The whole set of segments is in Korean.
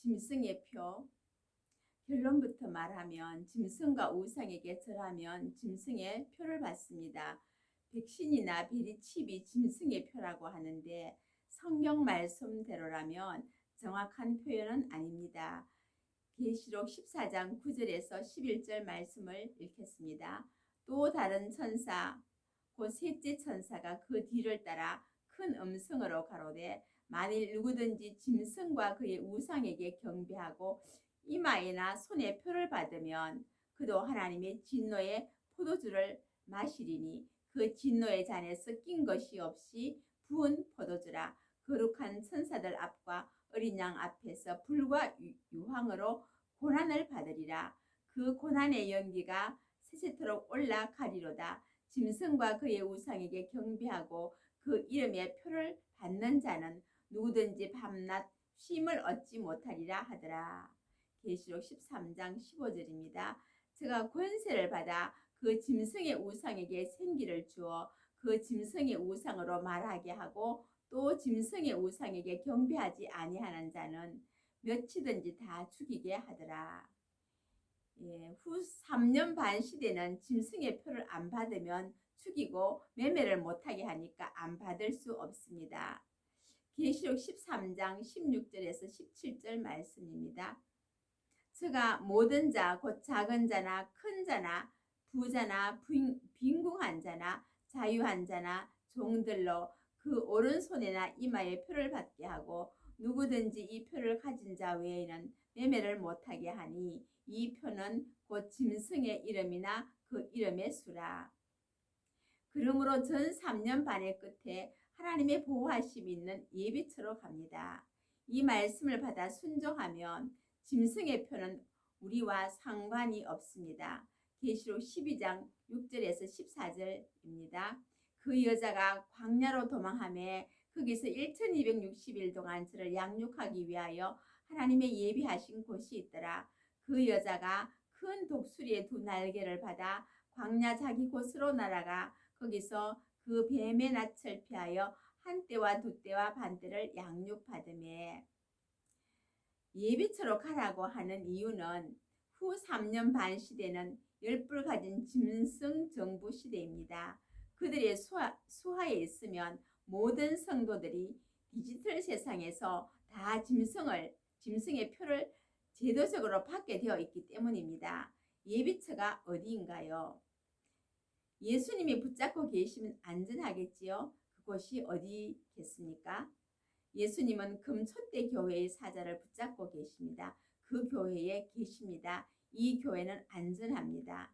짐승의 표. 결론부터 말하면 짐승과 우상에게 절하면 짐승의 표를 받습니다. 백신이나 베리칩이 짐승의 표라고 하는데 성경 말씀대로라면 정확한 표현은 아닙니다. 계시록 14장 9절에서 11절 말씀을 읽겠습니다. 또 다른 천사 곧 셋째 천사가 그 뒤를 따라 큰 음성으로 가로되 만일 누구든지 짐승과 그의 우상에게 경배하고 이마에나 손에 표를 받으면 그도 하나님의 진노의 포도주를 마시리니 그 진노의 잔에 섞인 것이 없이 부은 포도주라. 거룩한 천사들 앞과 어린 양 앞에서 불과 유황으로 고난을 받으리라. 그 고난의 연기가 세세토록 올라가리로다. 짐승과 그의 우상에게 경배하고 그 이름의 표를 받는 자는 누구든지 밤낮 쉼을 얻지 못하리라 하더라. 계시록 13장 15절입니다. 제가 권세를 받아 그 짐승의 우상에게 생기를 주어 그 짐승의 우상으로 말하게 하고 또 짐승의 우상에게 경배하지 아니하는 자는 몇이든지 다 죽이게 하더라. 후 3년 반 시대는 짐승의 표를 안 받으면 죽이고 매매를 못하게 하니까 안 받을 수 없습니다. 계시록 13장 16절에서 17절 말씀입니다. 저가 모든 자 곧 작은 자나 큰 자나 부자나 빈궁한 자나 자유한 자나 종들로 그 오른손에나 이마에 표를 받게 하고 누구든지 이 표를 가진 자 외에는 매매를 못하게 하니 이 표는 곧 짐승의 이름이나 그 이름의 수라. 그러므로 전 3년 반의 끝에 하나님의 보호하심이 있는 예비처로 갑니다. 이 말씀을 받아 순종하면 짐승의 표는 우리와 상관이 없습니다. 계시록 12장 6절에서 14절입니다. 그 여자가 광야로 도망하며 거기서 1260일 동안 저를 양육하기 위하여 하나님의 예비하신 곳이 있더라. 그 여자가 큰 독수리의 두 날개를 받아 광야 자기 곳으로 날아가 거기서 그 뱀의 낯을 피하여 한 때와 두 때와 반 때를 양육받으며 예비처로 가라고 하는 이유는 후 3년 반 시대는 열불 가진 짐승 정부 시대입니다. 그들의 수하에 있으면 모든 성도들이 디지털 세상에서 다 짐승의 표를 제도적으로 받게 되어 있기 때문입니다. 예비처가 어디인가요? 예수님이 붙잡고 계시면 안전하겠지요? 그곳이 어디겠습니까? 예수님은 금촛대 교회의 사자를 붙잡고 계십니다. 그 교회에 계십니다. 이 교회는 안전합니다.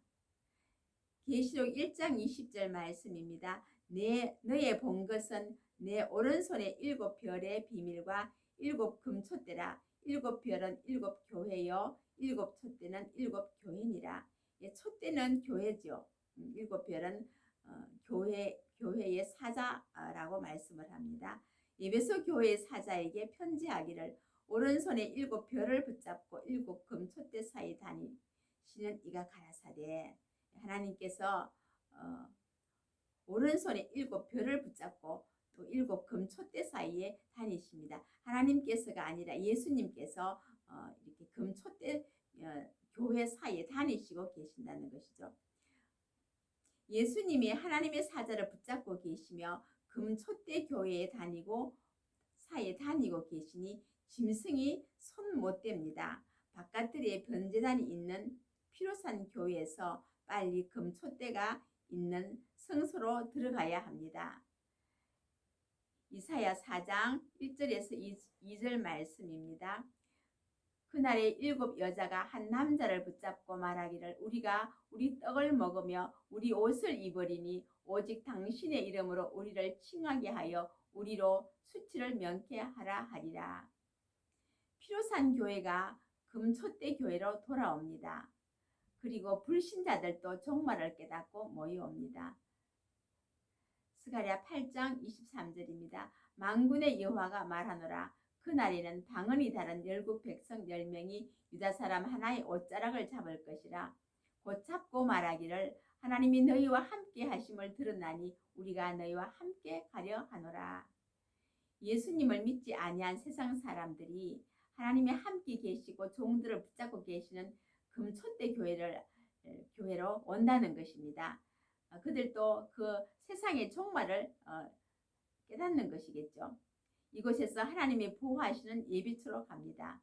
계시록 1장 20절 말씀입니다. 너의 본 것은 내 오른손에 7별의 비밀과 7 금촛대라. 7별은 7 교회요 7 촛대는 7 교회니라. 촛대는 교회죠. 7별은 교회의 사자라고 말씀을 합니다. 에베소 교회의 사자에게 편지하기를 오른손에 7별을 붙잡고 7 금촛대 사이 다니시는 이가 가라사대. 하나님께서 오른손에 7별을 붙잡고 또 7 금촛대 사이에 다니십니다. 하나님께서가 아니라 예수님께서 이렇게 금촛대 교회 사이에 다니시고 계신다는 것이죠. 예수님이 하나님의 사자를 붙잡고 계시며 금촛대 교회에 다니고 사이에 다니고 계시니 짐승이 손 못 댑니다. 바깥들에 번제단이 있는 피로산 교회에서 빨리 금촛대가 있는 성소로 들어가야 합니다. 이사야 4장 1절에서 2절 말씀입니다. 그날에 7 여자가 한 남자를 붙잡고 말하기를 우리가 우리 떡을 먹으며 우리 옷을 입으리니 오직 당신의 이름으로 우리를 칭하게 하여 우리로 수치를 면케하라 하리라. 피로산 교회가 금촛대 교회로 돌아옵니다. 그리고 불신자들도 종말을 깨닫고 모여옵니다. 스가랴 8장 23절입니다. 만군의 여호와가 말하노라. 그날에는 방언이 다른 열국 백성 10명이 유다 사람 하나의 옷자락을 잡을 것이라. 곧 잡고 말하기를 하나님이 너희와 함께 하심을 들었나니 우리가 너희와 함께 가려 하노라. 예수님을 믿지 아니한 세상 사람들이 하나님이 함께 계시고 종들을 붙잡고 계시는 금촌대 교회로 온다는 것입니다. 그들도 그 세상의 종말을 깨닫는 것이겠죠. 이곳에서 하나님이 보호하시는 예비처로 갑니다.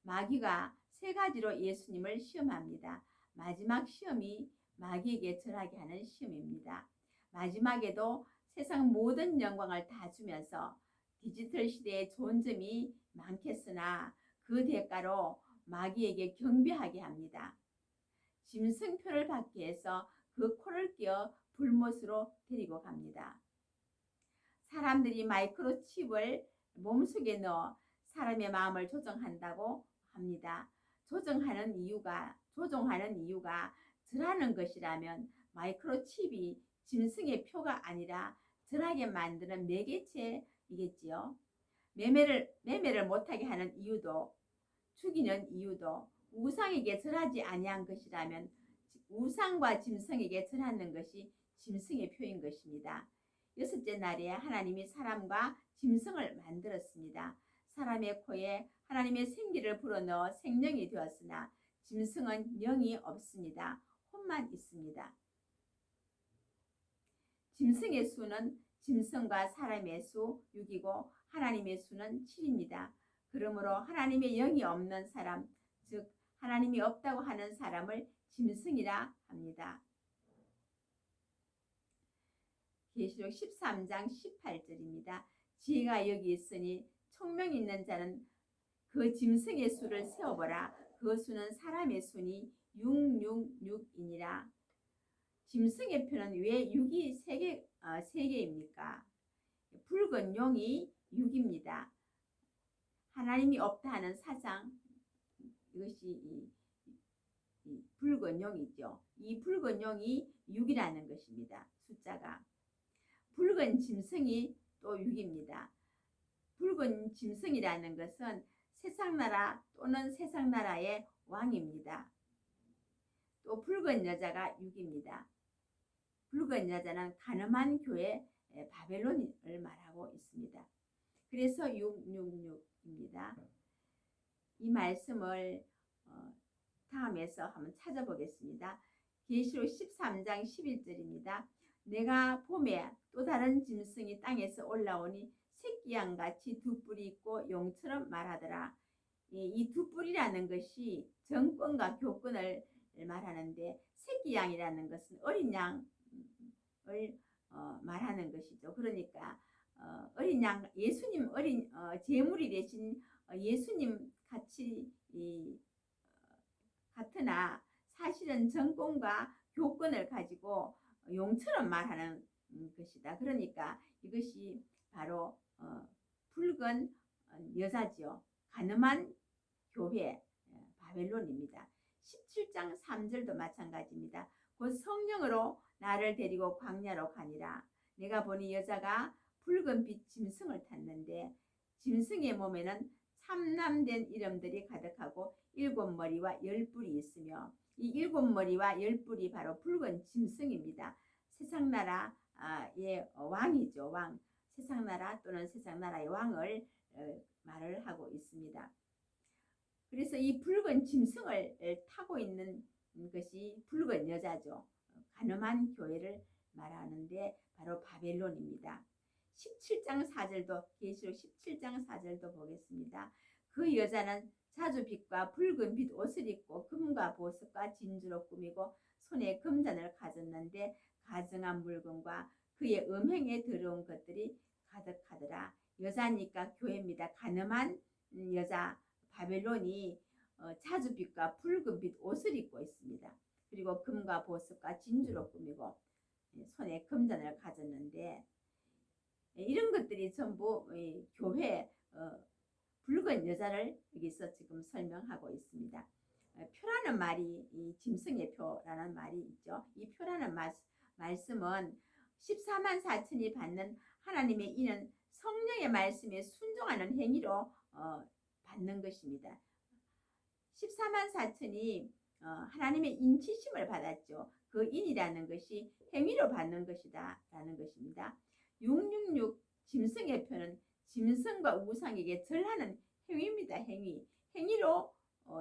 마귀가 세 가지로 예수님을 시험합니다. 마지막 시험이 마귀에게 절하게 하는 시험입니다. 마지막에도 세상 모든 영광을 다 주면서 디지털 시대에 좋은 점이 많겠으나 그 대가로 마귀에게 경배하게 합니다. 짐승표를 받기 위해서 그 코를 끼어 불못으로 데리고 갑니다. 사람들이 마이크로칩을 몸속에 넣어 사람의 마음을 조정한다고 합니다. 조종하는 이유가 절하는 것이라면 마이크로칩이 짐승의 표가 아니라 절하게 만드는 매개체이겠지요. 매매를 못하게 하는 이유도, 죽이는 이유도 우상에게 절하지 아니한 것이라면 우상과 짐승에게 절하는 것이 짐승의 표인 것입니다. 여섯째 날에 하나님이 사람과 짐승을 만들었습니다. 사람의 코에 하나님의 생기를 불어넣어 생명이 되었으나 짐승은 영이 없습니다. 혼만 있습니다. 짐승의 수는 짐승과 사람의 수 6이고 하나님의 수는 7입니다. 그러므로 하나님의 영이 없는 사람, 즉 하나님이 없다고 하는 사람을 짐승이라 합니다. 계시록 13장 18절입니다. 지혜가 여기 있으니 총명 있는 자는 그 짐승의 수를 세어보라. 그 수는 사람의 수니 666이니라. 짐승의 표는 왜 6이 3개입니까? 붉은 용이 6입니다. 하나님이 없다 하는 사상, 이것이 이 붉은 용이죠. 이 붉은 용이 6이라는 것입니다. 숫자가. 붉은 짐승이 또 6입니다. 붉은 짐승이라는 것은 세상나라 또는 세상나라의 왕입니다. 또 붉은 여자가 6입니다. 붉은 여자는 가늠한 교회 바벨론을 말하고 있습니다. 그래서 666입니다. 이 말씀을 다음에서 한번 찾아보겠습니다. 계시록 13장 11절입니다. 내가 봄에 또 다른 짐승이 땅에서 올라오니 새끼양같이 두 뿔이 있고 용처럼 말하더라. 이 두 뿔이라는 것이 정권과 교권을 말하는데 새끼양이라는 것은 어린 양을 말하는 것이죠. 그러니까 어린 양, 예수님 제물이 되신 예수님 같이 같으나 사실은 정권과 교권을 가지고 용처럼 말하는 것이다. 그러니까 이것이 바로 붉은 여자지요. 가늠한 교회 바벨론입니다. 17장 3절도 마찬가지입니다. 곧 성령으로 나를 데리고 광야로 가니라. 내가 보니 여자가 붉은 빛 짐승을 탔는데 짐승의 몸에는 참남된 이름들이 가득하고 7머리와 10뿔이 있으며 이 7머리와 10뿔이 바로 붉은 짐승입니다. 세상나라의 왕이죠. 왕. 세상나라 또는 세상나라의 왕을 말을 하고 있습니다. 그래서 이 붉은 짐승을 타고 있는 것이 붉은 여자죠. 가늠한 교회를 말하는데 바로 바벨론입니다. 17장 4절도 계시록 17장 4절도 보겠습니다. 그 여자는 자주빛과 붉은 빛 옷을 입고 금과 보석과 진주로 꾸미고 손에 금잔을 가졌는데 가증한 물건과 그의 음행에 더러운 것들이 가득하더라. 여자니까 교회입니다. 가늠한 여자 바벨론이 자주빛과 붉은 빛 옷을 입고 있습니다. 그리고 금과 보석과 진주로 꾸미고 손에 금잔을 가졌는데 이런 것들이 전부 교회 붉은 여자를 여기서 지금 설명하고 있습니다. 표라는 말이 이 짐승의 표라는 말이 있죠. 이 표라는 말씀은 14만 4천이 받는 하나님의 이는 성령의 말씀에 순종하는 행위로 받는 것입니다. 14만 4천이 하나님의 인치심을 받았죠. 그 인이라는 것이 행위로 받는 것이다 라는 것입니다. 666 짐승의 표는 짐승과 우상에게 절하는 행위입니다. 행위. 행위로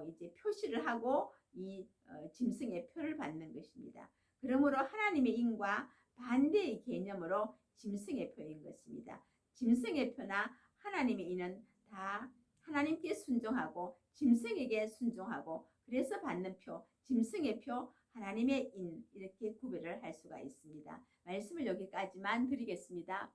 이제 표시를 하고 이 짐승의 표를 받는 것입니다. 그러므로 하나님의 인과 반대의 개념으로 짐승의 표인 것입니다. 짐승의 표나 하나님의 인은 다 하나님께 순종하고 짐승에게 순종하고 그래서 받는 표, 짐승의 표, 하나님의 인 이렇게 구별을 할 수가 있습니다. 말씀을 여기까지만 드리겠습니다.